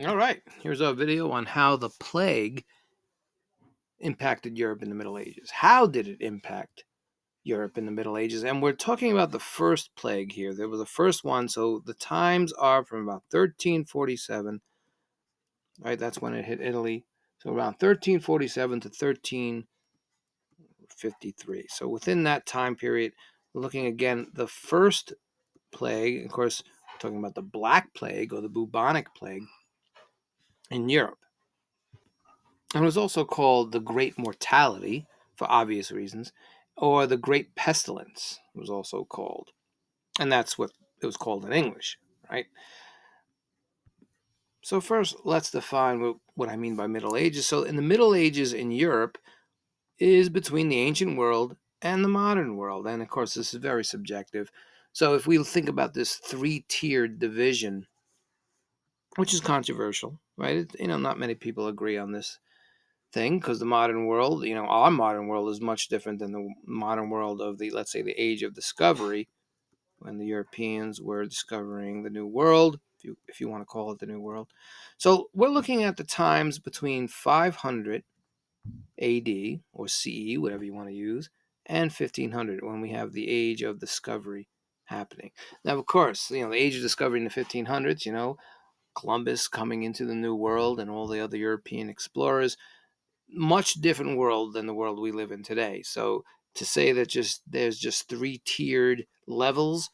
All right, here's our video on how the plague impacted Europe in the Middle Ages. How did it impact Europe in the Middle Ages? And we're talking about the first plague here. There was the first one, so the times are from about 1347, right? That's when it hit Italy. So around 1347 to 1353. So within that time period, looking again, the first plague, of course, we're talking about the Black Plague or the bubonic plague in Europe. And it was also called the Great Mortality, for obvious reasons, or the Great Pestilence was also called. And that's what it was called in English, right? So first, let's define what I mean by Middle Ages. So in the Middle Ages in Europe is between the ancient world and the modern world. And of course, this is very subjective. So if we think about this three-tiered division, which is controversial, right? Not many people agree on this thing because the modern world, our modern world is much different than the modern world of let's say, the age of discovery when the Europeans were discovering the New World, if you want to call it the New World. So we're looking at the times between 500 AD or CE, whatever you want to use, and 1500 when we have the age of discovery happening. Now, of course, the age of discovery in the 1500s, Columbus coming into the New World and all the other European explorers, much different world than the world we live in today. So to say that there's just three-tiered levels,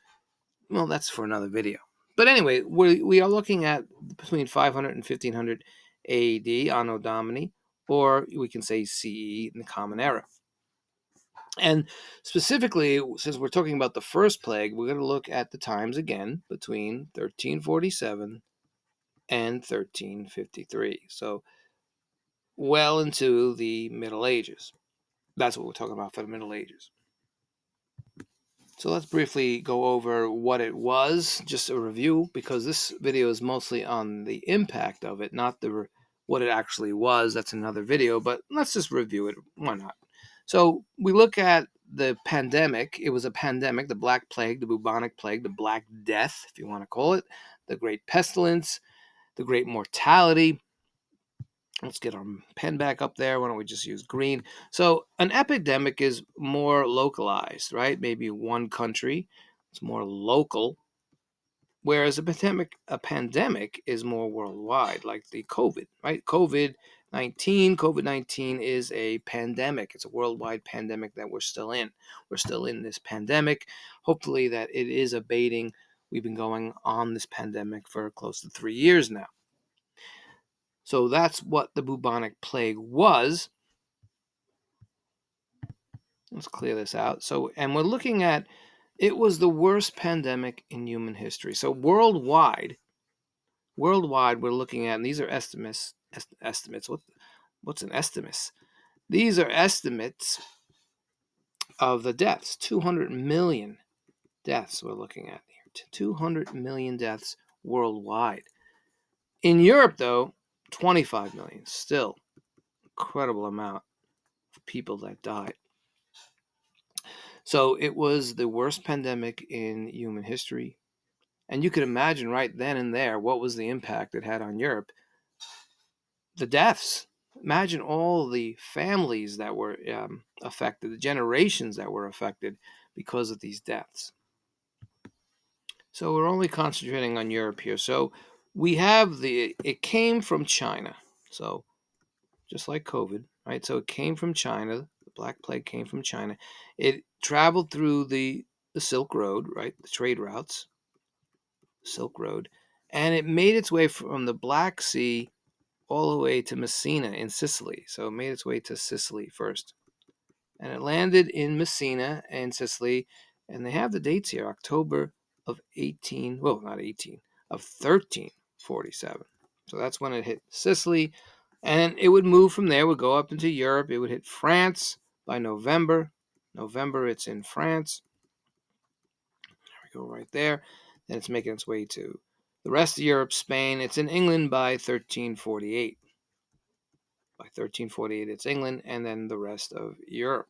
well, that's for another video. But anyway, we are looking at between 500 and 1500 AD, Anno Domini, or we can say CE in the Common Era. And specifically, since we're talking about the first plague, we're going to look at the times again between 1347 and 1353. So well into the Middle Ages. That's what we're talking about for the Middle Ages. So let's briefly go over what it was, just a review, because this video is mostly on the impact of it, not what it actually was. That's another video, but let's just review it. Why not? So we look at the pandemic. It was a pandemic, the Black Plague, the bubonic plague, the Black Death, if you want to call it, the Great Pestilence, the Great Mortality. Let's get our pen back up there. Why don't we just use green? So an epidemic is more localized, right? Maybe one country. It's more local. Whereas a pandemic is more worldwide, like the COVID, right? COVID-19 is a pandemic. It's a worldwide pandemic that we're still in. We're still in this pandemic. Hopefully that it is abating. We've been going on this pandemic for close to 3 years now. So that's what the bubonic plague was. Let's clear this out. And we're looking at, it was the worst pandemic in human history. So worldwide, we're looking at, and these are estimates. What's an estimate? These are estimates of the deaths. 200 million deaths we're looking at here. 200 million deaths worldwide. In Europe, though, 25 million. Still, incredible amount of people that died. So it was the worst pandemic in human history. And you could imagine right then and there what was the impact it had on Europe. The deaths. Imagine all the families that were affected, the generations that were affected because of these deaths. So we're only concentrating on Europe here. So we have it came from China. So just like COVID, right? So it came from China. The Black Plague came from China. It traveled through the Silk Road, right? The trade routes, Silk Road, and it made its way from the Black Sea all the way to Messina in Sicily. So it made its way to Sicily first. And it landed in Messina and Sicily, and they have the dates here, October of 1347. So that's when it hit Sicily, and it would move from there, would go up into Europe. It would hit France by November. November, it's in France. There we go, right there. Then it's making its way to the rest of Europe, Spain. It's in England by 1348. By 1348, it's England, and then the rest of Europe.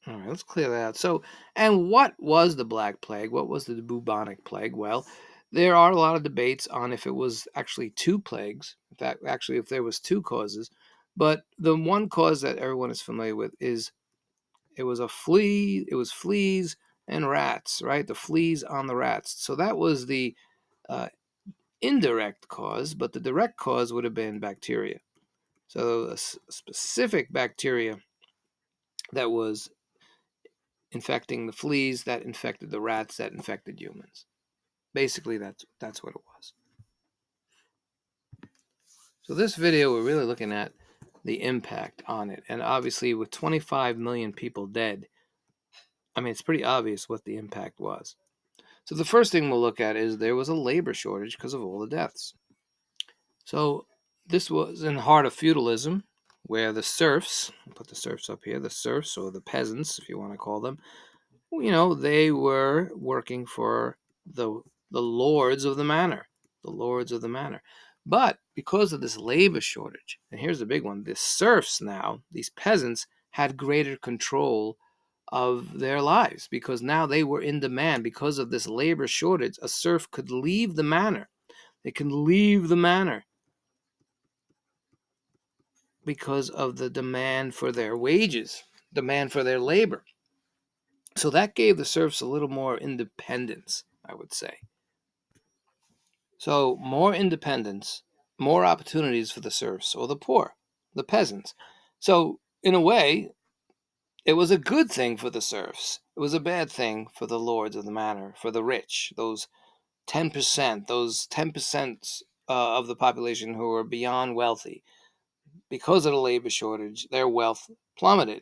All right, let's clear that out. So, and what was the Black Plague? What was the bubonic plague? Well, there are a lot of debates on if it was actually two plagues. In fact, actually, if there was two causes. But the one cause that everyone is familiar with is it was a flea. It was fleas and rats, right? The fleas on the rats. So that was the uh, indirect cause, but the direct cause would have been bacteria. So a specific bacteria that was infecting the fleas that infected the rats that infected humans. Basically, that's what it was. So this video, we're really looking at the impact on it, and obviously, with 25 million people dead, I mean, it's pretty obvious what the impact was. So the first thing we'll look at is there was a labor shortage because of all the deaths. So this was in the heart of feudalism, where the serfs, I'll put the serfs up here, the serfs or the peasants, if you want to call them, they were working for the the lords of the manor, the lords of the manor. But because of this labor shortage, and here's the big one, the serfs now, these peasants, had greater control of their lives because now they were in demand because of this labor shortage. A serf could leave the manor. They can leave the manor because of the demand for their wages, demand for their labor. So that gave the serfs a little more independence, I would say. So more independence, more opportunities for the serfs or the poor, the peasants. So in a way, it was a good thing for the serfs. It was a bad thing for the lords of the manor, for the rich, those 10%, those 10% of the population who were beyond wealthy. Because of the labor shortage, their wealth plummeted.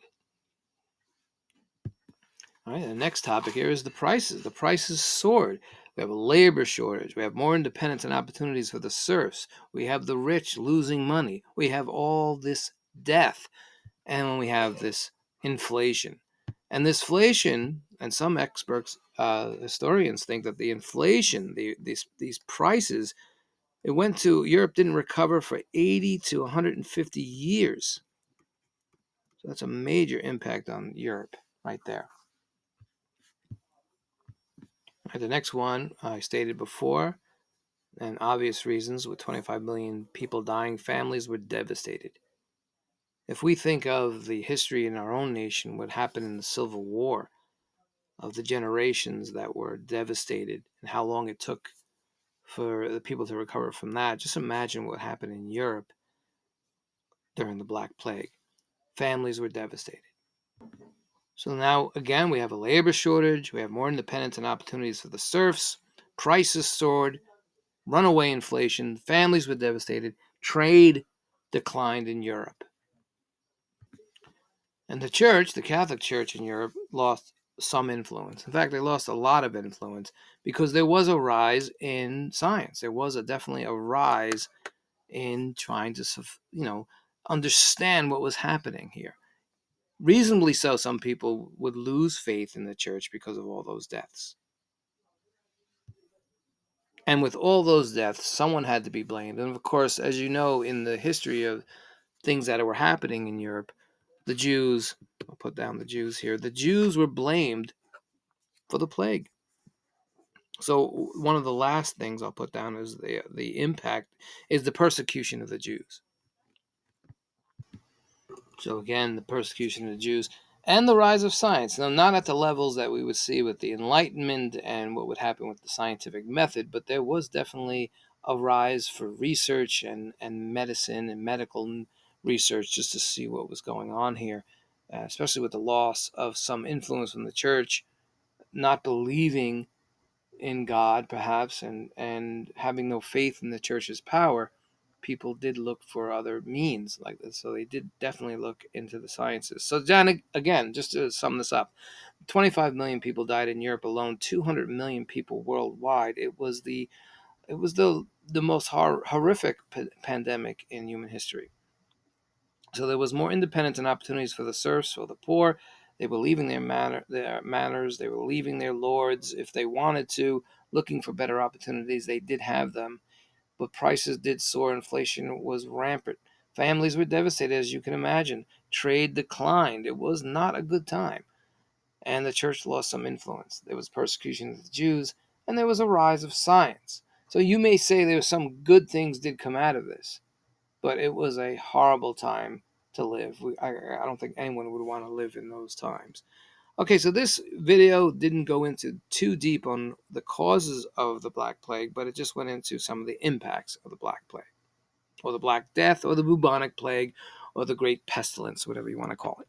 All right, the next topic here is the prices. The prices soared. We have a labor shortage. We have more independence and opportunities for the serfs. We have the rich losing money. We have all this death. And we have this inflation. And this inflation, and some experts, historians think that the inflation, these prices, it went to Europe didn't recover for 80 to 150 years. So that's a major impact on Europe right there. Right, the next one I stated before, and obvious reasons, with 25 million people dying, families were devastated. If we think of the history in our own nation, what happened in the Civil War, of the generations that were devastated and how long it took for the people to recover from that, just imagine what happened in Europe during the Black Plague. Families were devastated. So now, again, we have a labor shortage, we have more independence and opportunities for the serfs, prices soared, runaway inflation, families were devastated, trade declined in Europe. And the church, the Catholic Church in Europe, lost some influence. In fact, they lost a lot of influence because there was a rise in science. There was definitely a rise in trying to, understand what was happening here. Reasonably so, some people would lose faith in the church because of all those deaths. And with all those deaths, someone had to be blamed. And of course, as you know, in the history of things that were happening in Europe, the Jews, I'll put down the Jews here, the Jews were blamed for the plague. So one of the last things I'll put down is the impact is the persecution of the Jews. So again, the persecution of the Jews and the rise of science. Now, not at the levels that we would see with the Enlightenment and what would happen with the scientific method, but there was definitely a rise for research and medicine and medical research just to see what was going on here, especially with the loss of some influence from the church, not believing in God, perhaps, and having no faith in the church's power. People did look for other means like this. So they did definitely look into the sciences. So, John, again, just to sum this up, 25 million people died in Europe alone, 200 million people worldwide. It was the most horrific pandemic in human history. So there was more independence and opportunities for the serfs, for the poor. They were leaving their manors. They were leaving their lords if they wanted to, looking for better opportunities. They did have them, but prices did soar. Inflation was rampant. Families were devastated, as you can imagine. Trade declined. It was not a good time. and the church lost some influence. There was persecution of the Jews, and there was a rise of science. So you may say there were some good things did come out of this, but it was a horrible time to live. I don't think anyone would want to live in those times. Okay, so this video didn't go into too deep on the causes of the Black Plague, but it just went into some of the impacts of the Black Plague, or the Black Death, or the bubonic plague, or the Great Pestilence, whatever you want to call it.